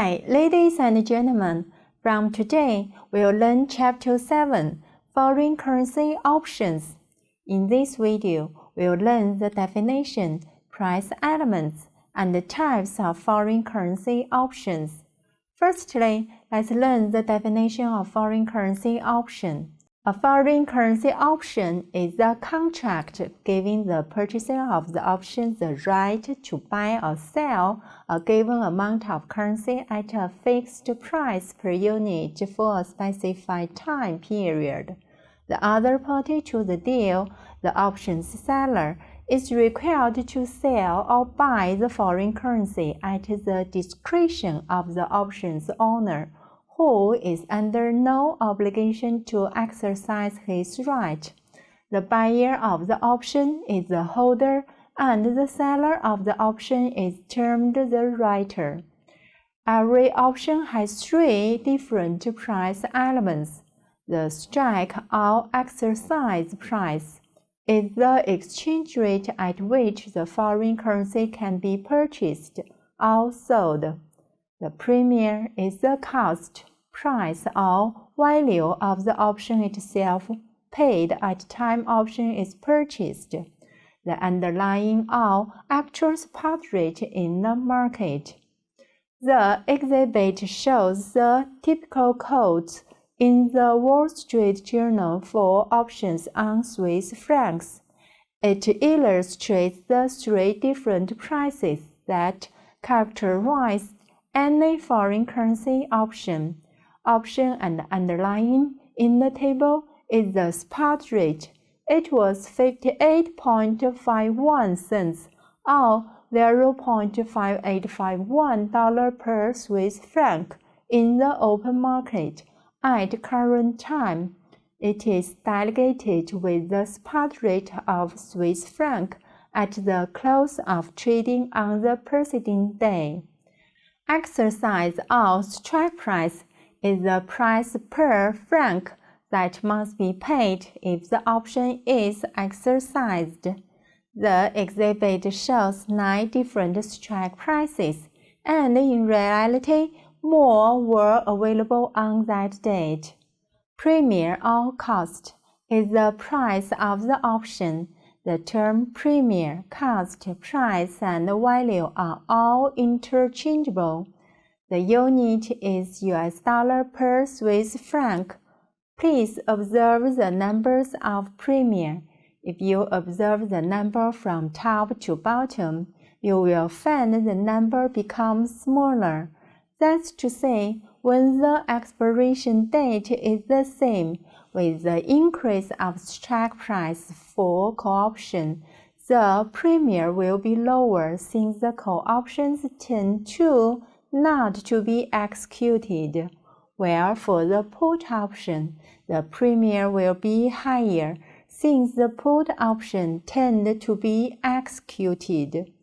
Hi, ladies and gentlemen. From today, we'll learn Chapter 7, Foreign Currency Options. In this video, we'll learn the definition, price elements, and the types of foreign currency options. Firstly, let's learn the definition of foreign currency option. A foreign currency option is a contract giving the purchaser of the option the right to buy or sell a given amount of currency at a fixed price per unit for a specified time period. The other party to the deal, the option's seller, is required to sell or buy the foreign currency at the discretion of the option's owner, who is under no obligation to exercise his right. The buyer of the option is the holder, and the seller of the option is termed the writer. Every option has three different price elements. The strike or exercise price is the exchange rate at which the foreign currency can be purchased or sold. The premium is the cost, price, or value of the option itself paid at time option is purchased, the underlying or actual spot rate in the market. The exhibit shows the typical quotes in the Wall Street Journal for options on Swiss francs. It illustrates the three different prices that characterize any foreign currency option. Option and underlying in the table is the spot rate. It was 58.51 cents or $0.5851 per Swiss franc in the open market at current time. It is delegated with the spot rate of Swiss franc at the close of trading on the preceding day. Exercise or strike price is the price per franc that must be paid if the option is exercised. The exhibit shows 9 different strike prices, and in reality, more were available on that date. Premium or cost is the price of the option. The term premium, cost, price, and value are all interchangeable. The unit is US dollar per Swiss franc. Please observe the numbers of premium. If you observe the number from top to bottom, you will find the number becomes smaller. That's to say, when the expiration date is the same with the increase of strike price for call option, the premium will be lower since the call options tend to not to be executed, where for the put option, the premium will be higher since the put option tend to be executed.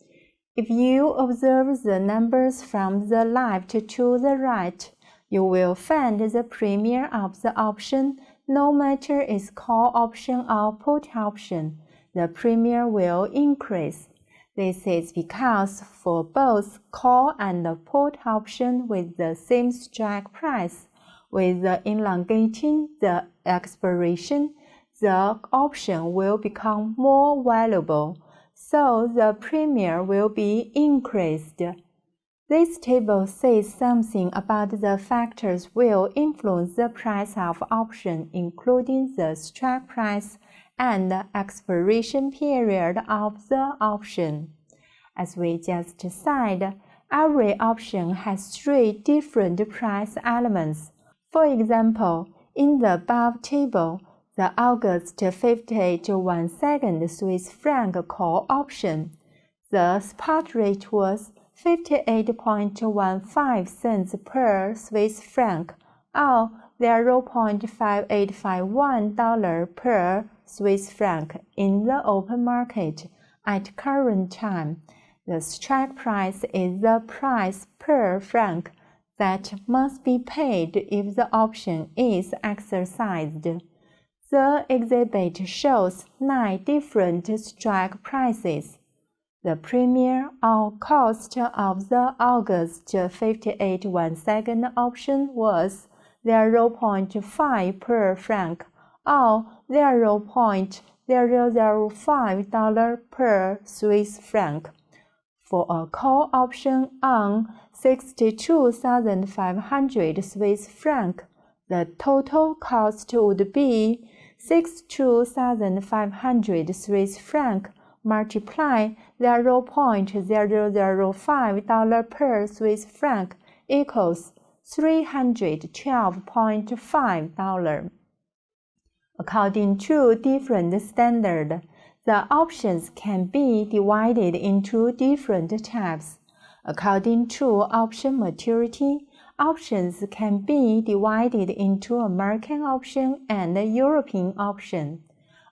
If you observe the numbers from the left to the right, you will find the premium of the option, no matter its call option or put option, the premium will increase. This is because for both call and put option with the same strike price, with the elongating the expiration, the option will become more valuable, so the premium will be increased. This table says something about the factors will influence the price of option, including the strike price and the expiration period of the option. As we just said, every option has 3 different price elements. For example, in the above table, the August 50 to 1 second Swiss franc call option, the spot rate was 58.15 cents per Swiss franc or $0.5851 per Swiss franc in the open market at current time. The strike price is the price per franc that must be paid if the option is exercised. The exhibit shows 9 different strike prices. The premium or cost of the August 58 1-second option was 0.5 per franc or $0.005 per Swiss franc. For a call option on 62,500 Swiss franc, the total cost would be 62,500 Swiss franc multiply $0.005 per Swiss franc equals $312.5. According to different standards, the options can be divided into different types. According to option maturity, options can be divided into American option and European option.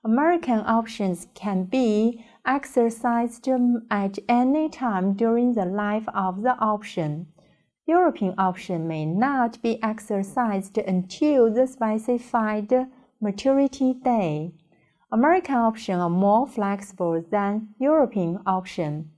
American options can be exercised at any time during the life of the option. European option may not be exercised until the specified maturity day. American options are more flexible than European option.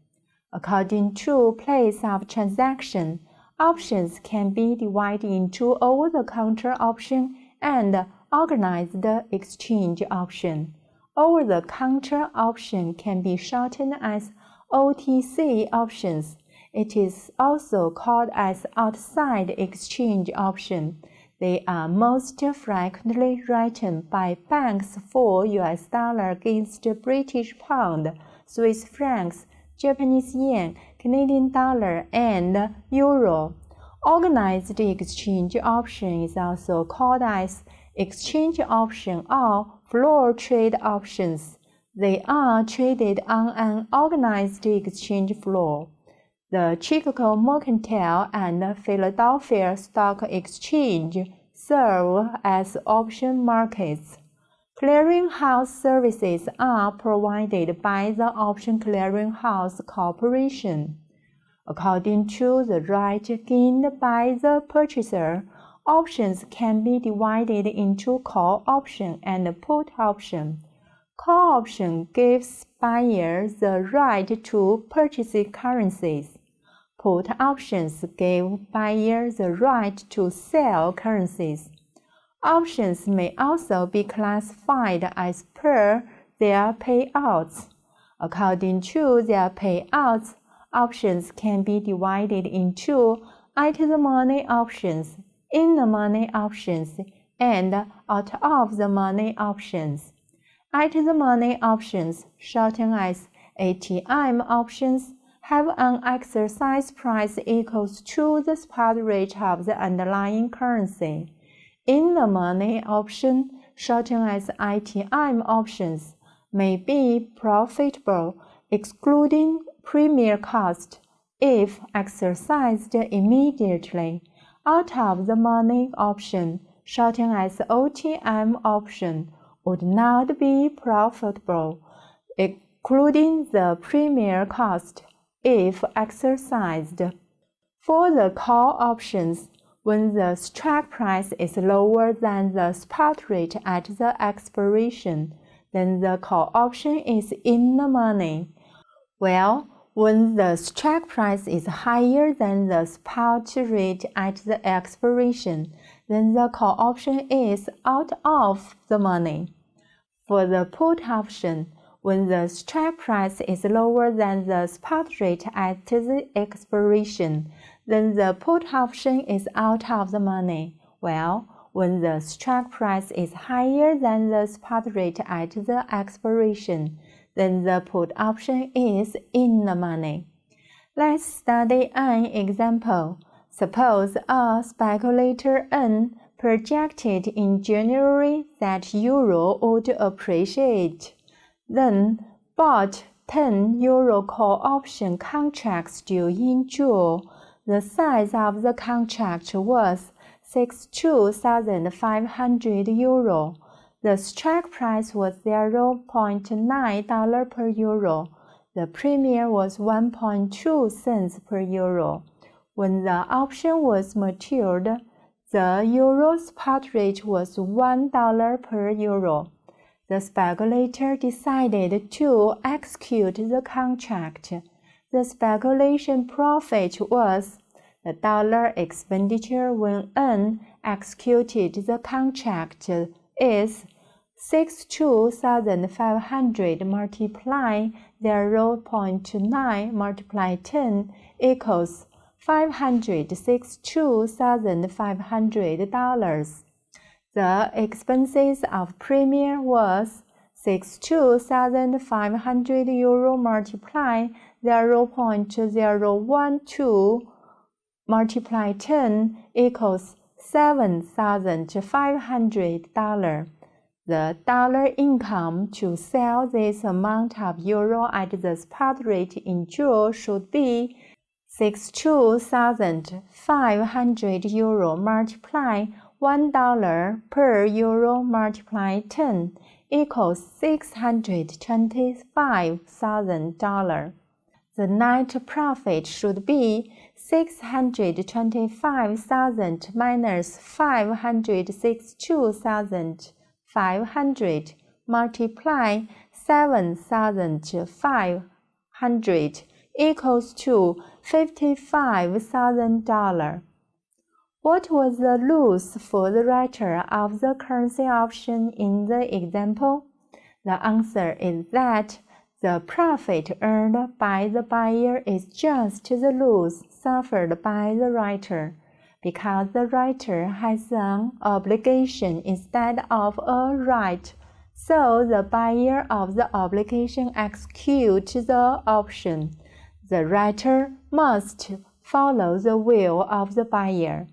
According to place of transaction, options can be divided into over-the-counter option and organized exchange option. Over-the-counter option can be shortened as OTC options. It is also called as outside exchange option. They are most frequently written by banks for US dollar against British pound, Swiss francs, Japanese yen, Canadian dollar, and euro. Organized exchange option is also called as exchange option or floor trade options. They are traded on an organized exchange floor. The Chicago Mercantile and Philadelphia Stock Exchange serve as option markets. Clearinghouse services are provided by the Option Clearinghouse Corporation. According to the right gained by the purchaser, options can be divided into call option and put option. Call option gives buyers the right to purchase currencies. Put options give buyers the right to sell currencies. Options may also be classified as per their payouts. According to their payouts, options can be divided into at-the-money options, in-the-money options, and out-of-the-money options. At-the-money options, shortened as ATM options, have an exercise price equals to the spot rate of the underlying currency. In-the-money option, shortened as ITM options, may be profitable, excluding premium cost, if exercised immediately. Out-of-the-money option, shortened as OTM option, would not be profitable, including the premium cost, if exercised. For the call options, when the strike price is lower than the spot rate at the expiration, then the call option is in the money. While when the strike price is higher than the spot rate at the expiration, then the call option is out of the money. For the put option, when the strike price is lower than the spot rate at the expiration, then the put option is out of the money. While when the strike price is higher than the spot rate at the expiration, then the put option is in the money. Let's study an example. Suppose a speculator N projected in January that euro would appreciate, then bought 10 euro call option contracts due in June. The size of the contract was 62,500 euro. The strike price was $0.9 per euro. The premium was 1.2 cents per euro. When the option was matured, the euro spot rate was $1 per euro. The speculator decided to execute the contract. The speculation profit was the dollar expenditure when N executed the contract is 62,500 multiply 0.9 multiply 10 equals $562,500. The expenses of premier was 62,500 euro multiply 0.012 multiply 10 equals $7,500. The dollar income to sell this amount of euro at the spot rate in June should be 62,500 euro multiply $1 per euro multiply 10 equals $625,000. The net profit should be 625,000 minus 562,500 multiply 7,500 equals to $55,000. What was the loss for the writer of the currency option in the example? The answer is that the profit earned by the buyer is just the loss suffered by the writer, because the writer has an obligation instead of a right. So the buyer of the obligation executes the option. The writer must follow the will of the buyer.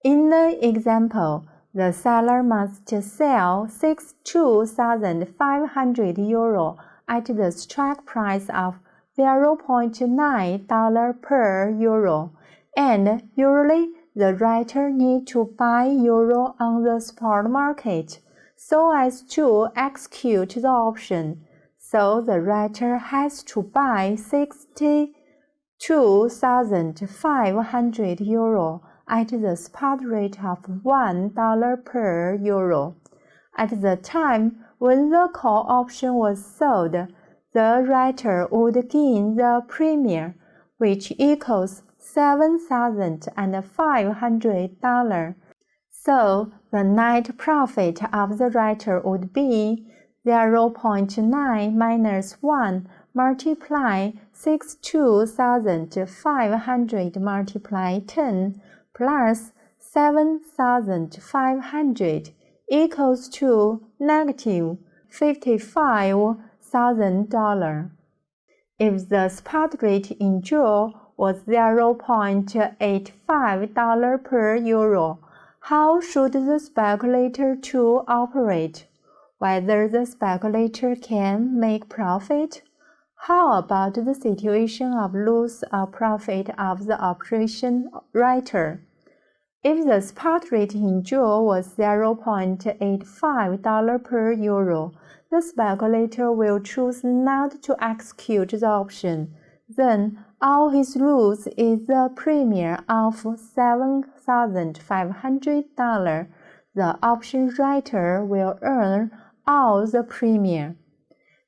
In the example, the seller must sell 62,500 euro at the strike price of $0.9 per euro, and usually the writer needs to buy euro on the spot market so as to execute the option. So the writer has to buy 62,500 euro at the spot rate of $1 per euro. At the time when the call option was sold, the writer would gain the premium, which equals $7,500. So the net profit of the writer would be 0.9 minus 1 multiply 62,500 multiply 10 plus 7,500 equals to negative $55,000. If the spot rate in June was $0.85 per euro, how should the speculator to operate? Whether the speculator can make profit? How about the situation of loss or profit of the operation writer? If the spot rate in June was $0.85 per euro, the speculator will choose not to execute the option. Then all his loss is the premium of $7,500. The option writer will earn all the premium.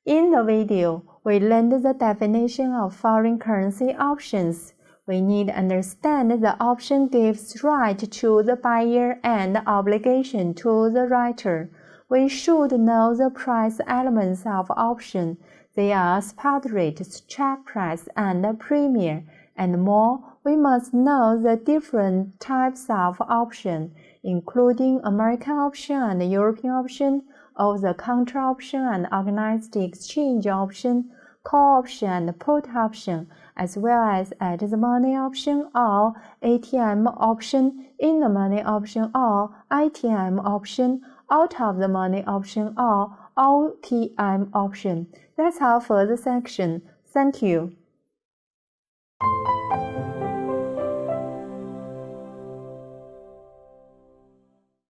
In the video, we learned the definition of foreign currency options. We need to understand the option gives right to the buyer and obligation to the writer. We should know the price elements of option. They are spot rate, strike price, and premium. And more, we must know the different types of option, including American option and European option, over-the-counter option and organized exchange option, call option and put option, as well as at-the-money option or ATM option, in-the-money option or ITM option, out-of-the-money option or OTM option. That's all for the section. Thank you.